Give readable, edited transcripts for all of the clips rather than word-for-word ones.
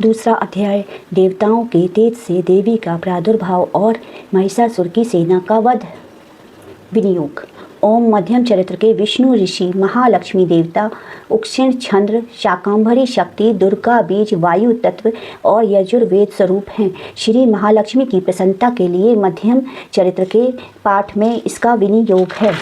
दूसरा अध्याय देवताओं के तेज से देवी का प्रादुर्भाव और महिषासुर की सेना का वध। विनियोग। ओम मध्यम चरित्र के विष्णु ऋषि महालक्ष्मी देवता उक्षिण चंद्र शाकंभरी शक्ति दुर्गा बीज वायु तत्व और यजुर्वेद स्वरूप हैं। श्री महालक्ष्मी की प्रसन्नता के लिए मध्यम चरित्र के पाठ में इसका विनियोग है।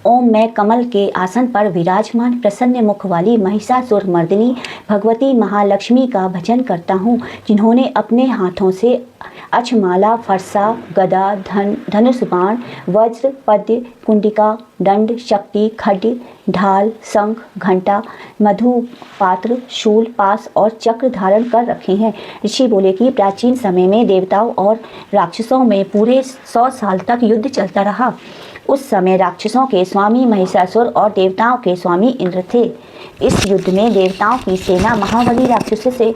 ओम मैं कमल के आसन पर विराजमान प्रसन्न मुख वाली महिषासुर मर्दिनी भगवती महालक्ष्मी का भजन करता हूँ, जिन्होंने अपने हाथों से अक्षमाला फरसा गदा धनुष बाण वज्र पद्य कुंडिका दंड शक्ति खड्ग ढाल शंख घंटा मधु पात्र शूल पास और चक्र धारण कर रखे हैं। ऋषि बोले कि प्राचीन समय में देवताओं और राक्षसों में पूरे 100 साल तक युद्ध चलता रहा। उस समय राक्षसों के स्वामी महिषासुर और देवताओं के स्वामी इंद्र थे। इस युद्ध में देवताओं की सेना महाबली राक्षसों से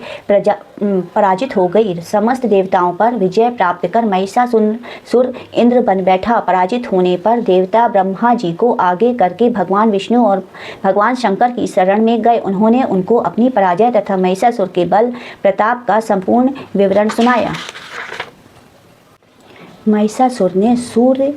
पराजित हो गई। समस्त देवताओं पर विजय प्राप्त कर महिषासुर इंद्र बन बैठा। पराजित होने पर देवता ब्रह्मा जी को आगे करके भगवान विष्णु और भगवान शंकर की शरण में गए। उन्होंने उनको अपनी पराजय तथा महिषासुर के बल प्रताप का संपूर्ण विवरण सुनाया। महिषासुर ने सूर्य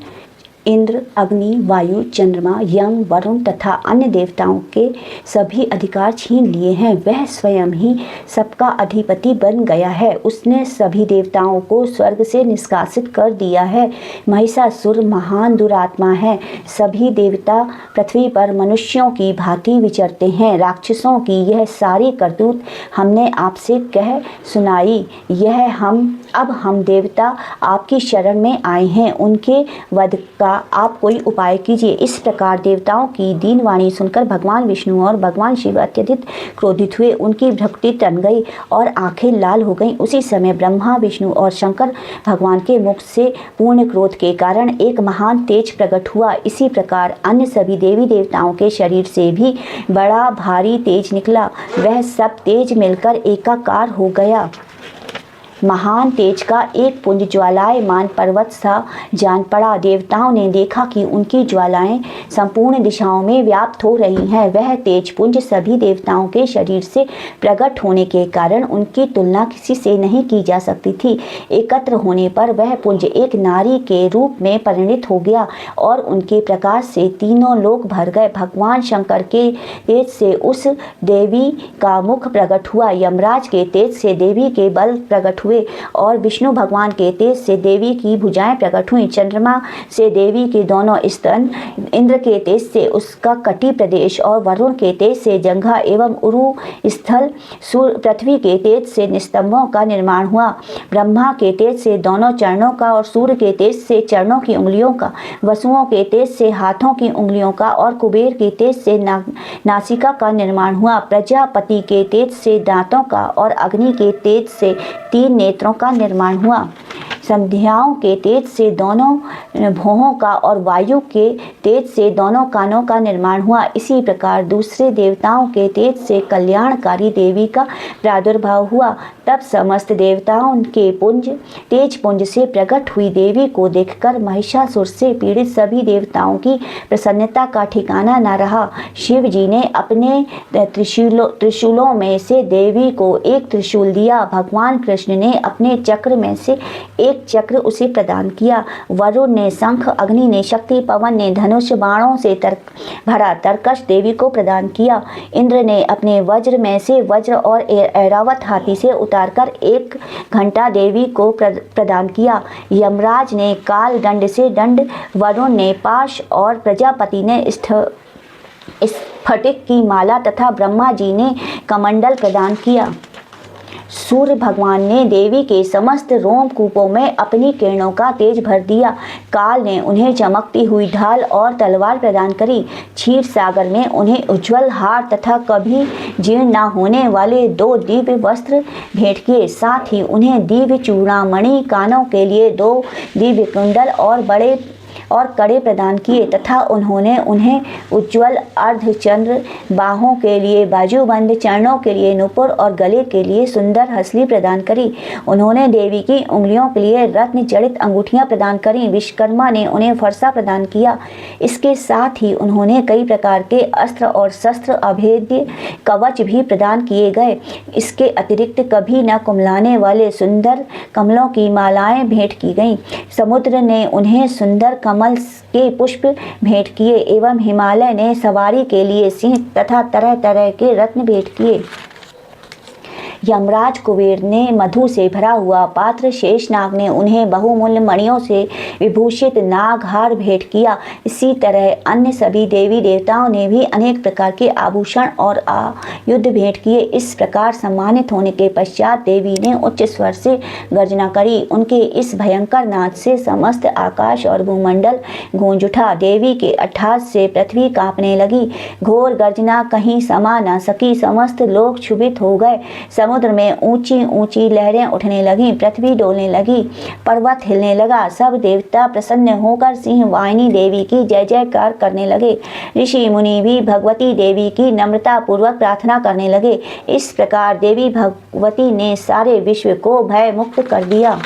इंद्र अग्नि वायु चंद्रमा यम वरुण तथा अन्य देवताओं के सभी अधिकार छीन लिए हैं। वह स्वयं ही सबका अधिपति बन गया है। उसने सभी देवताओं को स्वर्ग से निष्कासित कर दिया है। महिषासुर महान दुरात्मा है। सभी देवता पृथ्वी पर मनुष्यों की भांति विचरते हैं। राक्षसों की यह सारी करतूत हमने आपसे कह सुनाई। अब हम देवता आपकी शरण में आए हैं। उनके वध का आप कोई उपाय कीजिए। इस प्रकार देवताओं की दीन वाणी सुनकर भगवान विष्णु और भगवान शिव अत्यधिक क्रोधित हुए। उनकी भ्रुकुटी तन गई और आंखें लाल हो गईं। उसी समय ब्रह्मा विष्णु और शंकर भगवान के मुख से पूर्ण क्रोध के कारण एक महान तेज प्रकट हुआ। इसी प्रकार अन्य सभी देवी देवताओं के शरीर से भी बड़ा भारी तेज निकला। वह सब तेज मिलकर एकाकार हो गया। महान तेज का एक पुंज ज्वालायमान पर्वत सा जान पड़ा। देवताओं ने देखा कि उनकी ज्वालाएं संपूर्ण दिशाओं में व्याप्त हो रही हैं। वह तेज पुंज सभी देवताओं के शरीर से प्रकट होने के कारण उनकी तुलना किसी से नहीं की जा सकती थी। एकत्र होने पर वह पुंज एक नारी के रूप में परिणित हो गया और उनके प्रकाश से तीनों लोक भर गए। भगवान शंकर के तेज से उस देवी का मुख प्रकट हुआ। यमराज के तेज से देवी के बल प्रकट हुए और विष्णु भगवान के तेज से देवी की भुजाएं प्रकट हुई। चंद्रमा से देवी के दोनों स्तन, इंद्र के तेज से उसका कटी प्रदेश और वरुण के तेज से जंघा एवं उरु स्थल, पृथ्वी के तेज से निस्तंभों का निर्माण हुआ। ब्रह्मा के तेज से दोनों चरणों का और सूर्य के तेज से चरणों की उंगलियों का, वसुओं के तेज से हाथों की उंगलियों का और कुबेर के तेज से नासिका का निर्माण हुआ। प्रजापति के तेज से दांतों का और अग्नि के तेज से 3 नेत्रों का निर्माण हुआ। संध्याओं के तेज से दोनों भौहों का और वायु के तेज से दोनों कानों का निर्माण हुआ। इसी प्रकार दूसरे देवताओं के तेज से कल्याणकारी देवी का प्रादुर्भाव हुआ। तब समस्त देवताओं के तेज पुंज से प्रकट हुई देवी को देखकर महिषासुर से पीड़ित सभी देवताओं की प्रसन्नता का ठिकाना न रहा। शिव जी ने अपने त्रिशूलों में से देवी को एक त्रिशूल दिया। भगवान कृष्ण ने अपने चक्र में से एक चक्र उसे प्रदान किया। वरुण ने शंख, अग्नि ने शक्ति, पवन ने धनुष बाणों से भरा तरकश देवी को प्रदान किया। इंद्र ने अपने वज्र में से वज्र और ऐरावत हाथी से उतारकर एक घंटा देवी को प्रदान किया। यमराज ने काल दंड से दंड, वरुण ने पाश और प्रजापति ने स्फटिक की माला तथा ब्रह्मा जी ने कमंडल प्रदान किया। सूर्य भगवान ने देवी के समस्त रोमकूपों में अपनी किरणों का तेज भर दिया। काल ने उन्हें चमकती हुई ढाल और तलवार प्रदान करी। क्षीर सागर में उन्हें उज्ज्वल हार तथा कभी जीर्ण न होने वाले 2 दिव्य वस्त्र भेंट किए। साथ ही उन्हें दिव्य चूड़ामणि, कानों के लिए 2 दिव्य कुंडल और बड़े और कड़े प्रदान किए तथा उन्होंने उन्हें उज्ज्वल अर्धचंद्र, बाहों के लिए बाजूबंद, चरणों के लिए नुपुर और गले के लिए सुंदर हसली प्रदान करी। उन्होंने देवी की उंगलियों के लिए रत्न जड़ित अंगूठियां प्रदान करी। विश्वकर्मा ने उन्हें फरसा प्रदान किया। इसके साथ ही उन्होंने कई प्रकार के अस्त्र और शस्त्र, अभेद्य कवच भी प्रदान किए गए। इसके अतिरिक्त कभी न कुमलाने वाले सुंदर कमलों की मालाएं भेंट की गईं। समुद्र ने उन्हें सुंदर कमल के पुष्प भेंट किए एवं हिमालय ने सवारी के लिए सिंह तथा तरह तरह के रत्न भेंट किए। यमराज कुबेर ने मधु से भरा हुआ पात्र, शेषनाग ने उन्हें बहुमूल्य मणियों से विभूषित नागहार भेंट किया। इसी तरह अन्य सभी देवी देवताओं ने भी अनेक प्रकार के आभूषण और आयुध भेंट किए। इस प्रकार सम्मानित होने के पश्चात देवी ने उच्च स्वर से गर्जना करी। उनके इस भयंकर नाद से समस्त आकाश और भूमंडल गूंज उठा। देवी के अट्टहास से पृथ्वी कांपने लगी। घोर गर्जना कहीं समा न सकी। समस्त लोग क्षुभित हो गए। समुद्र में ऊंची ऊंची लहरें उठने लगी, पृथ्वी डोलने लगी, पर्वत हिलने लगा। सब देवता प्रसन्न होकर सिंह वाहिनी देवी की जय जयकार करने लगे। ऋषि मुनि भी भगवती देवी की नम्रता पूर्वक प्रार्थना करने लगे। इस प्रकार देवी भगवती ने सारे विश्व को भय मुक्त कर दिया।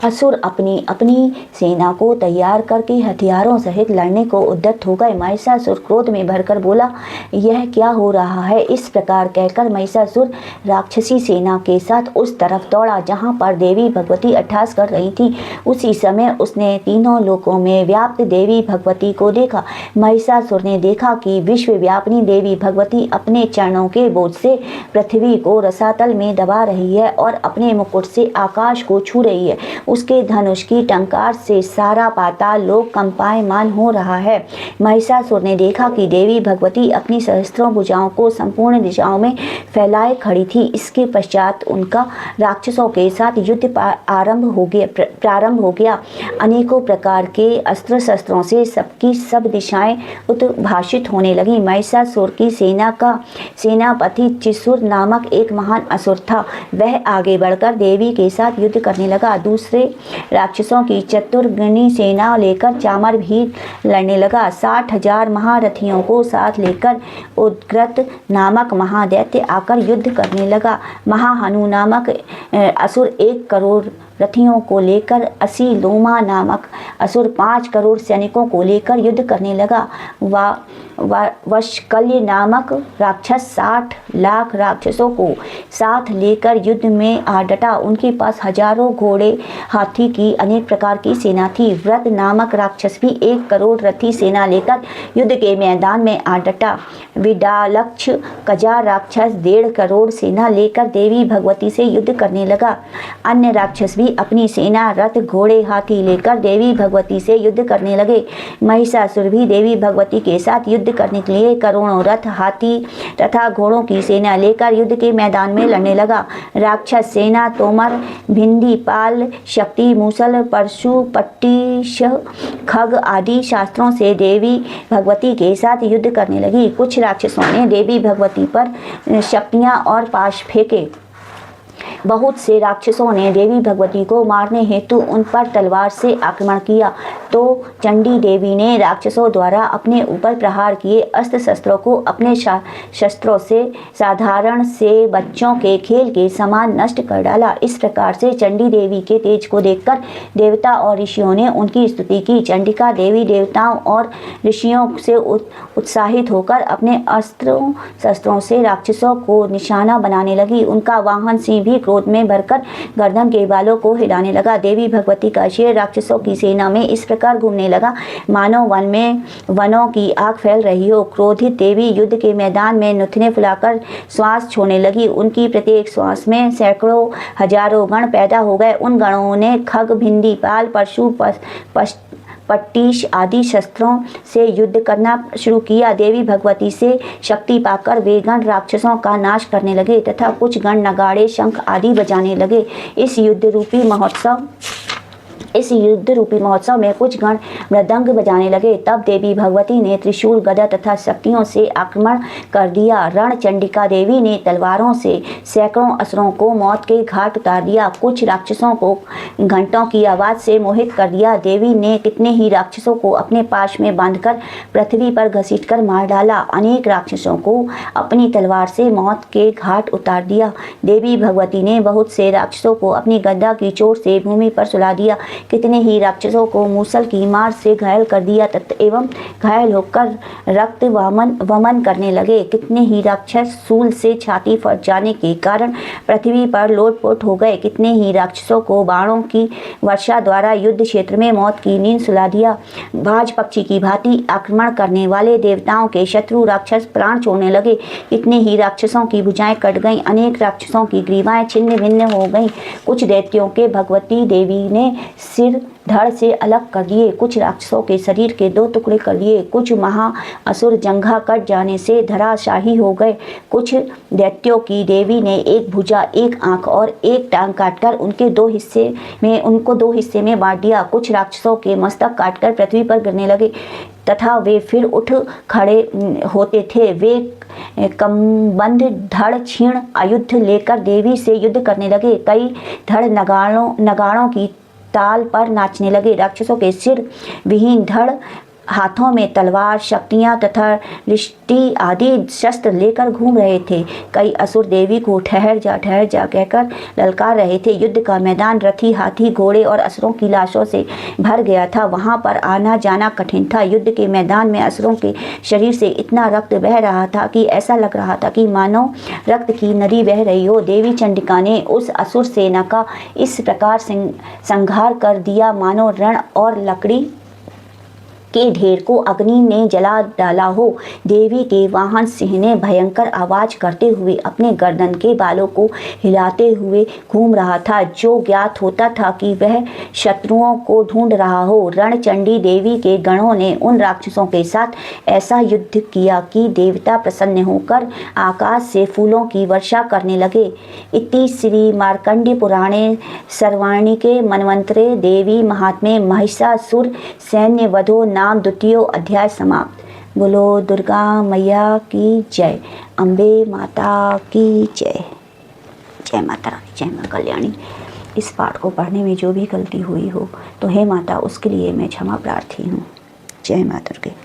असुर अपनी अपनी सेना को तैयार करके हथियारों सहित लड़ने को उद्यत हो गए। महिषासुर क्रोध में भरकर बोला, यह क्या हो रहा है। इस प्रकार कहकर महिषासुर राक्षसी सेना के साथ उस तरफ दौड़ा जहां पर देवी भगवती अट्टहास कर रही थी। उसी समय उसने तीनों लोकों में व्याप्त देवी भगवती को देखा। महिषासुर ने देखा कि विश्वव्यापिनी देवी भगवती अपने चरणों के बोझ से पृथ्वी को रसातल में दबा रही है और अपने मुकुट से आकाश को छू रही है। उसके धनुष की टंकार से सारा पाताल लोक कंपायमान हो रहा है। महिषासुर ने देखा कि देवी भगवती अपनी सहस्त्रों भुजाओं को संपूर्ण दिशाओं में फैलाए खड़ी थी। इसके पश्चात उनका राक्षसों के साथ युद्ध प्रारंभ हो गया। अनेकों प्रकार के अस्त्र शस्त्रों से सबकी सब दिशाएं उद्भाषित होने लगी। महिषासुर की सेना का सेनापति चिसुर नामक एक महान असुर था। वह आगे बढ़कर देवी के साथ युद्ध करने लगा। दूसरे राक्षसों की चतुर्गुणी सेना लेकर चामर भी लड़ने लगा। 60,000 महारथियों को साथ लेकर उद्ग्रत नामक महादैत्य आकर युद्ध करने लगा। महाहनु नामक असुर 1 करोड़ रथियों को लेकर, 80 लोमा नामक असुर 5 करोड़ सैनिकों को लेकर युद्ध करने लगा। वशकल्य नामक राक्षस 60 लाख राक्षसों को साथ लेकर युद्ध में आ डटा। उनके पास हजारों घोड़े, हाथी की अनेक प्रकार की सेना थी। व्रत नामक राक्षस भी 1 करोड़ रथी सेना लेकर युद्ध के मैदान में आ डटा। विडालक्ष कजा राक्षस 1.5 करोड़ सेना लेकर देवी भगवती से युद्ध करने लगा। अन्य राक्षस भी अपनी सेना, रथ, घोड़े, हाथी लेकर देवी भगवती से युद्ध करने लगे। महिषासुर भी देवी भगवती के साथ युद्ध करने के लिए करोड़ों रथ, हाथी तथा घोड़ों की सेना लेकर युद्ध के मैदान में लड़ने लगा। राक्षस सेना तोमर, भिंडी, पाल, शक्ति, मूसल, परशु, पट्टिश, खग आदि शास्त्रों से देवी भगवती के साथ युद्ध करने लगी। कुछ राक्षसों ने देवी भगवती पर शक्तियां और पाश फेंके। बहुत से राक्षसों ने देवी भगवती को मारने हेतु उन पर तलवार से आक्रमण किया, तो चंडी देवी ने राक्षसों द्वारा अपने ऊपर प्रहार किए अस्त्र शस्त्रों को अपने शस्त्रों से साधारण से बच्चों के खेल के समान नष्ट कर डाला। इस प्रकार से चंडी देवी के तेज को देखकर देवता और ऋषियों ने उनकी स्तुति की। चंडिका देवी देवताओं और ऋषियों से उत्साहित होकर अपने अस्त्रों शस्त्रों से राक्षसों को निशाना बनाने लगी। उनका वाहन सिंह भी क्रोध में भरकर गर्दन के बालों को हिलाने लगा। देवी भगवती का शेर राक्षसों की सेना में इस प्रकार घूमने लगा मानो वन में वनों की आग फैल रही हो। क्रोधित देवी युद्ध के मैदान में नुथने फुलाकर श्वास छोड़ने लगी। उनकी प्रत्येक श्वास में सैकड़ों हजारों गण पैदा हो गए। उन गणों ने खग, भिंडी, पाल, परशु, पट्टिश आदि शस्त्रों से युद्ध करना शुरू किया। देवी भगवती से शक्ति पाकर वे गण राक्षसों का नाश करने लगे तथा कुछ गण नगाड़े, शंख आदि बजाने लगे। इस युद्ध रूपी महोत्सव इस युद्ध रूपी महोत्सव में कुछ गण मृदंग बजाने लगे। तब देवी भगवती ने त्रिशूल, गदा तथा शक्तियों से आक्रमण कर दिया। रणचंडिका देवी ने तलवारों से सैकड़ों असुरों को मौत के घाट उतार दिया। कुछ राक्षसों को घंटों की आवाज से मोहित कर दिया। देवी ने कितने ही राक्षसों को अपने पाश में बांधकर पृथ्वी पर घसीटकर मार डाला। अनेक राक्षसों को अपनी तलवार से मौत के घाट उतार दिया। देवी भगवती ने बहुत से राक्षसों को अपनी गदा की चोट से भूमि पर सुला दिया। कितने ही राक्षसों को मूसल की मार से घायल कर दिया एवं घायल होकर रक्त वमन करने लगे। कितने ही राक्षस सूल से छाती फट जाने के कारण पृथ्वी पर लोटपोट हो गए। कितने ही राक्षसों को बाणों की वर्षा द्वारा युद्ध क्षेत्र में मौत की नींद सुला दिया। बाज पक्षी की भांति आक्रमण करने वाले देवताओं के शत्रु राक्षस प्राण छोड़ने लगे। कितने ही राक्षसों की भुजाएं कट गईं। अनेक राक्षसों की ग्रीवाएं छिन्न भिन्न हो गईं। कुछ दैत्यों के भगवती देवी ने सिर धड़ से अलग कर दिए। कुछ राक्षसों के शरीर के 2 टुकड़े कर दिए। कुछ महा असुर जंघा कट जाने से धराशाही हो गए। कुछ दैत्यों की देवी ने एक भुजा, एक आंख और एक टांग काटकर उनको 2 हिस्से में बांट दिया। कुछ राक्षसों के मस्तक काटकर पृथ्वी पर गिरने लगे तथा वे फिर उठ खड़े होते थे। वे कमबंध धड़ क्षीण आयुध लेकर देवी से युद्ध करने लगे। कई धड़ नगाड़ों की ताल पर नाचने लगे। राक्षसों के सिर विहीन धड़ हाथों में तलवार, शक्तियाँ तथा लिष्टि आदि शस्त्र लेकर घूम रहे थे। कई असुर देवी को ठहर जा कहकर ललकार रहे थे। युद्ध का मैदान रथी, हाथी, घोड़े और असुरों की लाशों से भर गया था। वहां पर आना जाना कठिन था। युद्ध के मैदान में असुरों के शरीर से इतना रक्त बह रहा था कि ऐसा लग रहा था कि मानो रक्त की नदी बह रही हो। देवी चंडिका ने उस असुर सेना का इस प्रकार संहार कर दिया मानो रण और लकड़ी के ढेर को अग्नि ने जला डाला हो। देवी के वाहन सिंह ने भयंकर आवाज करते हुए अपने गर्दन के बालों को हिलाते हुए घूम रहा था, जो ज्ञात होता था कि वह शत्रुओं को ढूंढ रहा हो। रणचंडी देवी के गणों ने उन राक्षसों के साथ ऐसा युद्ध किया कि देवता प्रसन्न होकर आकाश से फूलों की वर्षा करने लगे। इति श्री मार्कंडेय पुराणे सर्वाणिके मन्वंतरे देवी महात्म्ये महिषासुर सैन्य वधो नाम 2 अध्याय समाप्त। बोलो दुर्गा मैया की जय, अम्बे माता की जय। जय माता रानी, जय माँ कल्याणी। इस पाठ को पढ़ने में जो भी गलती हुई हो तो हे माता उसके लिए मैं क्षमा प्रार्थी हूँ। जय माँ दुर्गे।